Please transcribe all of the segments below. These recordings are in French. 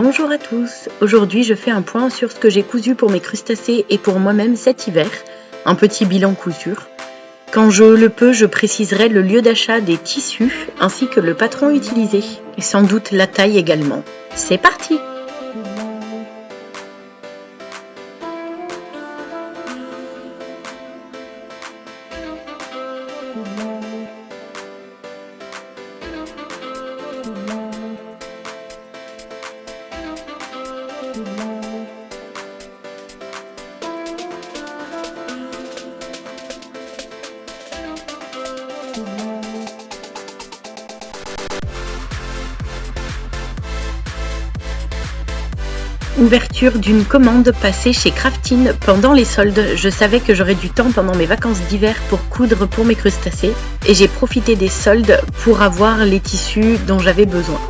Bonjour à tous, aujourd'hui je fais un point sur ce que j'ai cousu pour mes crustacés et pour moi-même cet hiver, un petit bilan couture. Quand je le peux, je préciserai le lieu d'achat des tissus ainsi que le patron utilisé, et sans doute la taille également. C'est parti! Ouverture d'une commande passée chez Craftine pendant les soldes. Je savais que j'aurais du temps pendant mes vacances d'hiver pour coudre pour mes crustacés et j'ai profité des soldes pour avoir les tissus dont j'avais besoin.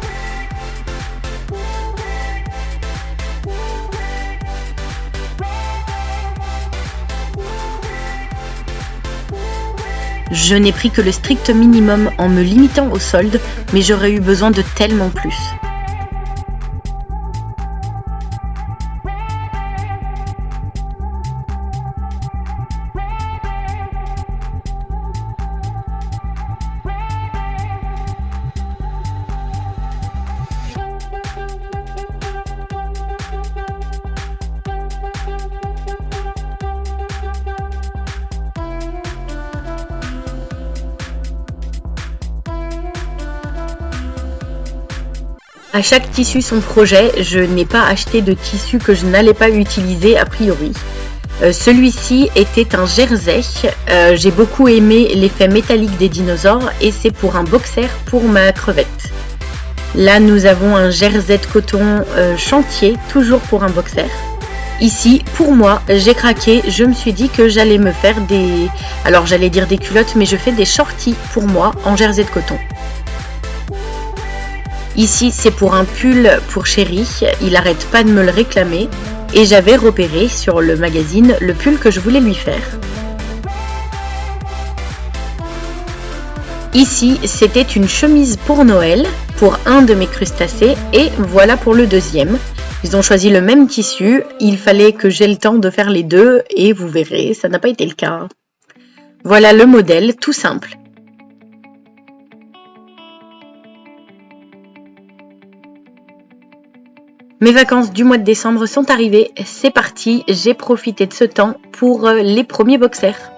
Je n'ai pris que le strict minimum en me limitant aux soldes, mais j'aurais eu besoin de tellement plus. À chaque tissu son projet, je n'ai pas acheté de tissu que je n'allais pas utiliser a priori. Celui-ci était un jersey, j'ai beaucoup aimé l'effet métallique des dinosaures et c'est pour un boxer pour ma crevette. Là nous avons un jersey de coton chantier, toujours pour un boxer. Ici, pour moi, j'ai craqué, je me suis dit que j'allais me faire des... Alors j'allais dire des culottes, mais je fais des shorties pour moi en jersey de coton. Ici, c'est pour un pull pour chéri, il arrête pas de me le réclamer et j'avais repéré sur le magazine le pull que je voulais lui faire. Ici, c'était une chemise pour Noël pour un de mes crustacés et voilà pour le deuxième. Ils ont choisi le même tissu, il fallait que j'aie le temps de faire les deux et vous verrez, ça n'a pas été le cas. Voilà le modèle, tout simple. Mes vacances du mois de décembre sont arrivées, c'est parti, j'ai profité de ce temps pour les premiers boxers.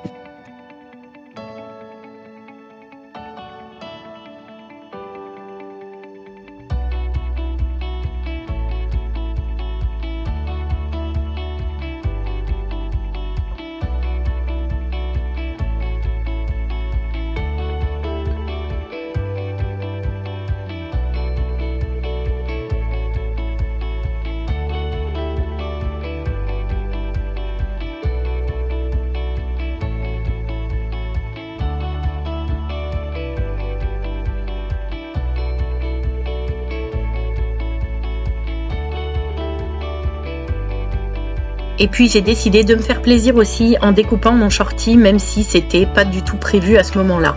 Et puis j'ai décidé de me faire plaisir aussi en découpant mon shorty, même si c'était pas du tout prévu à ce moment-là.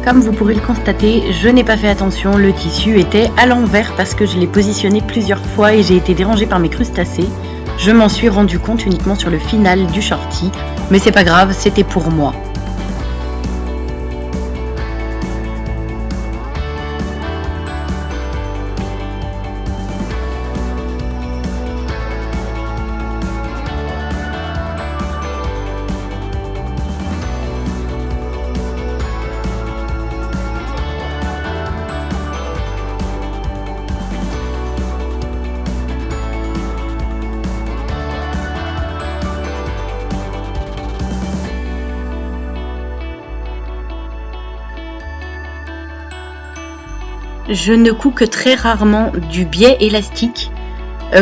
Comme vous pourrez le constater, je n'ai pas fait attention, le tissu était à l'envers parce que je l'ai positionné plusieurs fois et j'ai été dérangée par mes crustacés. Je m'en suis rendu compte uniquement sur le final du shorty, mais c'est pas grave, c'était pour moi. Je ne couds que très rarement du biais élastique.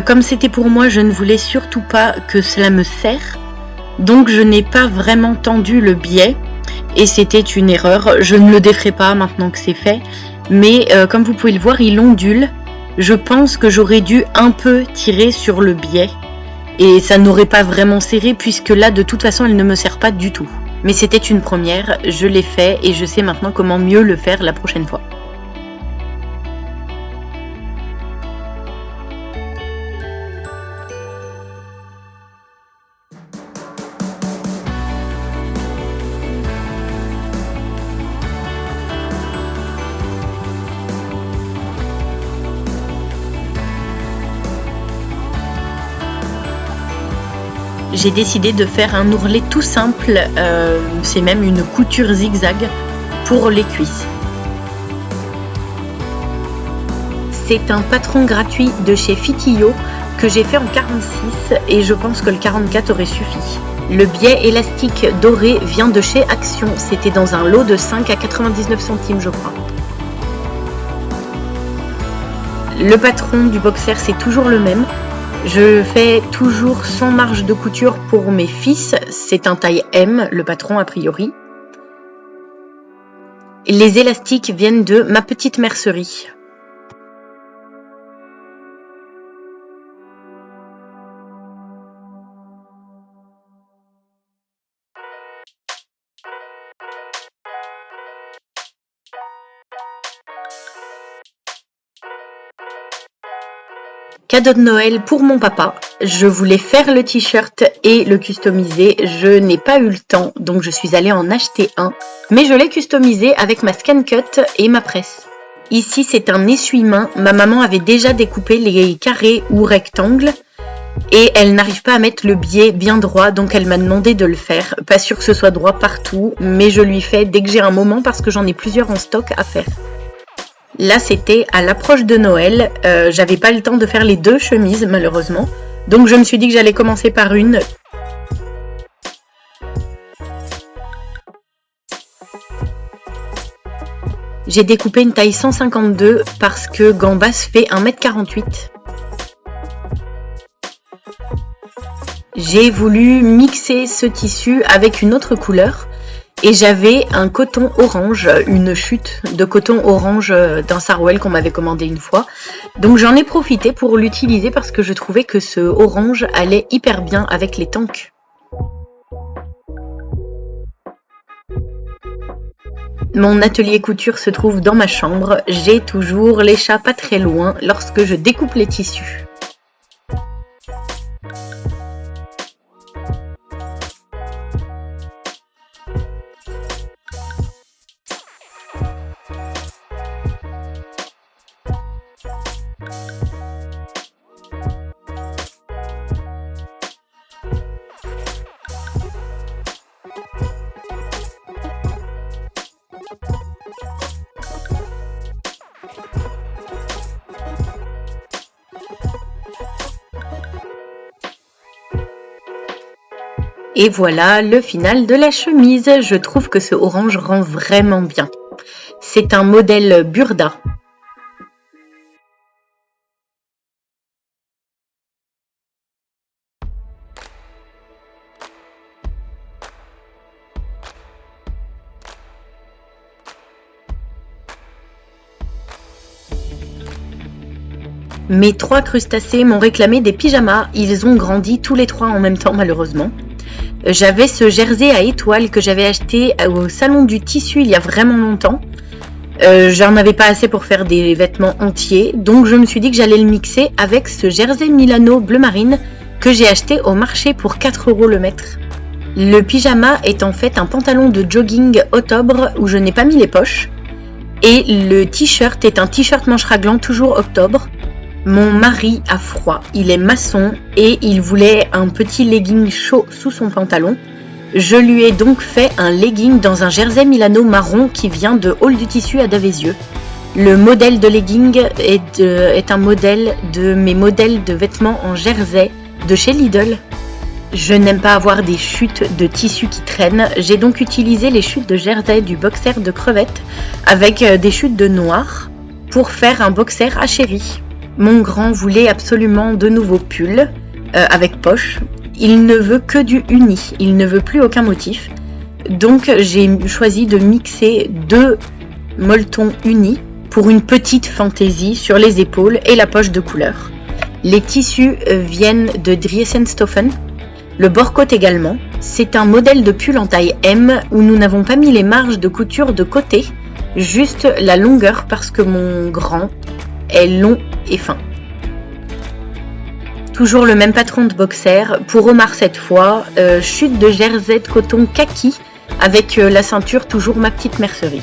Comme c'était pour moi, je ne voulais surtout pas que cela me serre. Donc je n'ai pas vraiment tendu le biais et c'était une erreur. Je ne le déferai pas maintenant que c'est fait. Mais comme vous pouvez le voir, il ondule. Je pense que j'aurais dû un peu tirer sur le biais. Et ça n'aurait pas vraiment serré puisque là, de toute façon, elle ne me serre pas du tout. Mais c'était une première, je l'ai fait et je sais maintenant comment mieux le faire la prochaine fois. j'ai décidé de faire un ourlet tout simple, c'est même une couture zigzag pour les cuisses. C'est un patron gratuit de chez Fitio que j'ai fait en 46 et je pense que le 44 aurait suffi. Le biais élastique doré vient de chez Action, c'était dans un lot de 5 à 99 centimes je crois. Le patron du boxer c'est toujours le même. Je fais toujours sans marge de couture pour mes fils, c'est un taille M, le patron a priori. Les élastiques viennent de Ma Petite Mercerie. Cadeau de Noël pour mon papa. Je voulais faire le t-shirt et le customiser. Je n'ai pas eu le temps, donc je suis allée en acheter un. Mais je l'ai customisé avec ma scan cut et ma presse. Ici, c'est un essuie-main. Ma maman avait déjà découpé les carrés ou rectangles. Et elle n'arrive pas à mettre le biais bien droit, donc elle m'a demandé de le faire. Pas sûr que ce soit droit partout, mais je lui fais dès que j'ai un moment parce que j'en ai plusieurs en stock à faire. Là, c'était à l'approche de Noël. J'avais pas le temps de faire les deux chemises, malheureusement. Donc, je me suis dit que j'allais commencer par une. J'ai découpé une taille 152 parce que Gambas fait 1m48. J'ai voulu mixer ce tissu avec une autre couleur. Et j'avais un coton orange, une chute de coton orange d'un Sarwell qu'on m'avait commandé une fois. Donc j'en ai profité pour l'utiliser parce que je trouvais que ce orange allait hyper bien avec les tanks. Mon atelier couture se trouve dans ma chambre. J'ai toujours les chats pas très loin lorsque je découpe les tissus. Et voilà le final de la chemise. Je trouve que ce orange rend vraiment bien. C'est un modèle Burda. Mes 3 crustacés m'ont réclamé des pyjamas. Ils ont grandi tous les 3 en même temps malheureusement. J'avais ce jersey à étoiles que j'avais acheté au salon du tissu il y a vraiment longtemps. J'en avais pas assez pour faire des vêtements entiers, donc je me suis dit que j'allais le mixer avec ce jersey Milano bleu marine que j'ai acheté au marché pour 4 € le mètre. Le pyjama est en fait un pantalon de jogging octobre où je n'ai pas mis les poches. Et le t-shirt est un t-shirt manche raglant toujours octobre. Mon mari a froid, il est maçon et il voulait un petit legging chaud sous son pantalon. Je lui ai donc fait un legging dans un jersey Milano marron qui vient de Hall du Tissu à Davézieux. Le modèle de legging est un modèle de mes modèles de vêtements en jersey de chez Lidl. Je n'aime pas avoir des chutes de tissu qui traînent, j'ai donc utilisé les chutes de jersey du boxer de crevettes avec des chutes de noir pour faire un boxer à chéri. Mon grand voulait absolument de nouveaux pulls avec poche. Il ne veut que du uni, il ne veut plus aucun motif. Donc j'ai choisi de mixer 2 molletons unis pour une petite fantaisie sur les épaules et la poche de couleur. Les tissus viennent de Driesenstoffen, le bord-côte également. C'est un modèle de pull en taille M où nous n'avons pas mis les marges de couture de côté, juste la longueur parce que mon grand est long et fin. Toujours le même patron de boxer, pour Omar cette fois, chute de jersey de coton kaki avec la ceinture toujours Ma Petite Mercerie.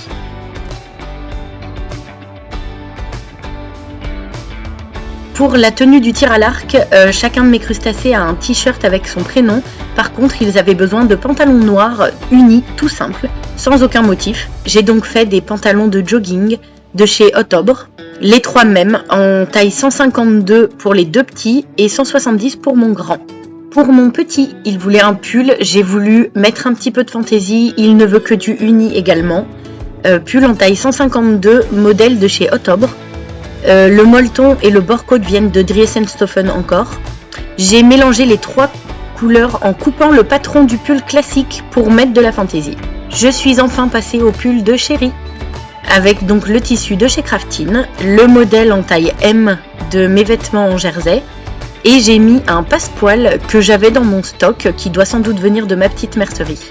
Pour la tenue du tir à l'arc, chacun de mes crustacés a un t-shirt avec son prénom. Par contre, ils avaient besoin de pantalons noirs unis, tout simples, sans aucun motif. J'ai donc fait des pantalons de jogging de chez Octobre, les 3 mêmes, en taille 152 pour les 2 petits et 170 pour mon grand. Pour mon petit, il voulait un pull, j'ai voulu mettre un petit peu de fantaisie, il ne veut que du uni également. Pull en taille 152, modèle de chez Octobre. Le molleton et le bord-côte viennent de Driessenstoffen encore. J'ai mélangé les 3 couleurs en coupant le patron du pull classique pour mettre de la fantaisie. Je suis enfin passée au pull de Chéri, avec donc le tissu de chez Craftine, le modèle en taille M de mes vêtements en jersey, et j'ai mis un passepoil que j'avais dans mon stock qui doit sans doute venir de ma petite mercerie.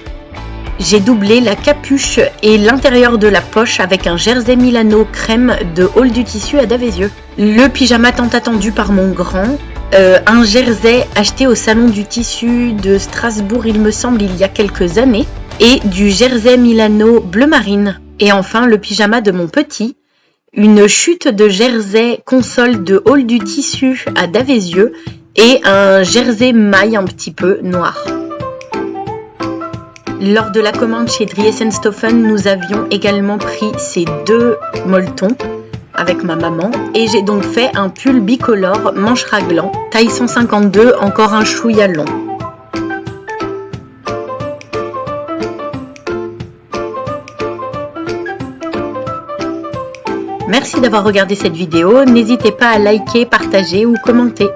J'ai doublé la capuche et l'intérieur de la poche avec un jersey Milano crème de Hall du Tissu à Davézieux. Le pyjama tant attendu par mon grand, un jersey acheté au salon du tissu de Strasbourg il me semble il y a quelques années, et du jersey Milano bleu marine. Et enfin le pyjama de mon petit, une chute de jersey console de Hall du Tissu à Davézieux et un jersey maille un petit peu noir. Lors de la commande chez Driessenstoffen, nous avions également pris ces 2 molletons avec ma maman et j'ai donc fait un pull bicolore manche raglan, taille 152, encore un chouïa long. Merci d'avoir regardé cette vidéo, n'hésitez pas à liker, partager ou commenter.